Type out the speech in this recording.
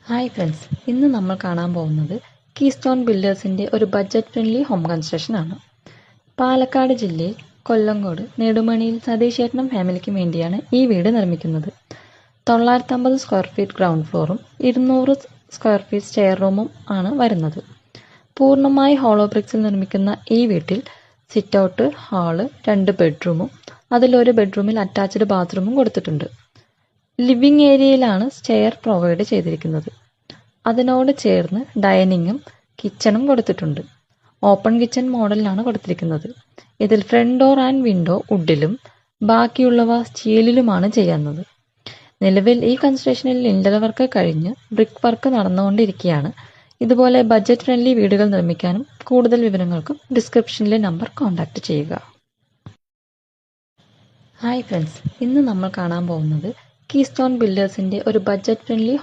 Hi friends, ഇന്ന് നമ്മൾ കാണാൻ പോകുന്നത് കീസ്റ്റോൺ ബിൽഡേഴ്സിൻ്റെ ഒരു ബഡ്ജറ്റ് ഫ്രണ്ട്ലി ഹോം കൺസ്ട്രക്ഷൻ ആണ്. പാലക്കാട് ജില്ലയിൽ കൊല്ലങ്കോട് നെടുമണിയിൽ സതീശേട്ടനും ഫാമിലിക്കും വേണ്ടിയാണ് ഈ വീട് നിർമ്മിക്കുന്നത്. 950 സ്ക്വയർ ഫീറ്റ് ഗ്രൗണ്ട് ഫ്ലോറും 200 സ്ക്വയർ ഫീറ്റ് സ്റ്റെയർ റൂമും ആണ് വരുന്നത്. പൂർണ്ണമായി ഹോളോ ബ്രിക്സിൽ നിർമ്മിക്കുന്ന ഈ വീട്ടിൽ സിറ്റ് ഔട്ട്, ഹാള്, 2 ബെഡ്റൂമും അതിലൊരു ബെഡ്റൂമിൽ അറ്റാച്ച്ഡ് ബാത്റൂമും കൊടുത്തിട്ടുണ്ട്. ലിവിംഗ് ഏരിയയിലാണ് സ്റ്റെയർ പ്രൊവൈഡ് ചെയ്തിരിക്കുന്നത്. അതിനോട് ചേർന്ന് ഡൈനിങ്ങും കിച്ചണും കൊടുത്തിട്ടുണ്ട്. ഓപ്പൺ കിച്ചൺ മോഡലിലാണ് കൊടുത്തിരിക്കുന്നത്. ഇതിൽ ഫ്രണ്ട് ഡോർ ആൻഡ് വിൻഡോ വുഡിലും ബാക്കിയുള്ളവ സ്റ്റീലിലുമാണ് ചെയ്യുന്നത്. നിലവിൽ ഈ കൺസ്ട്രക്ഷനിൽ ലിൻഡൽ വർക്ക് കഴിഞ്ഞ് ബ്രിക്ക് വർക്ക് നടന്നുകൊണ്ടിരിക്കുകയാണ്. ഇതുപോലെ ബഡ്ജറ്റ് ഫ്രണ്ട്ലി വീടുകൾ നിർമ്മിക്കാനും കൂടുതൽ വിവരങ്ങൾക്കും ഡിസ്ക്രിപ്ഷനിലെ നമ്പർ കോൺടാക്ട് ചെയ്യുക. ഹായ് ഫ്രണ്ട്സ്, ഇന്ന് നമ്മൾ കാണാൻ പോകുന്നത് കീസ്റ്റോൺ ബിൽഡേഴ്സിൻ്റെ ഒരു ബഡ്ജറ്റ് ഫ്രണ്ട്ലി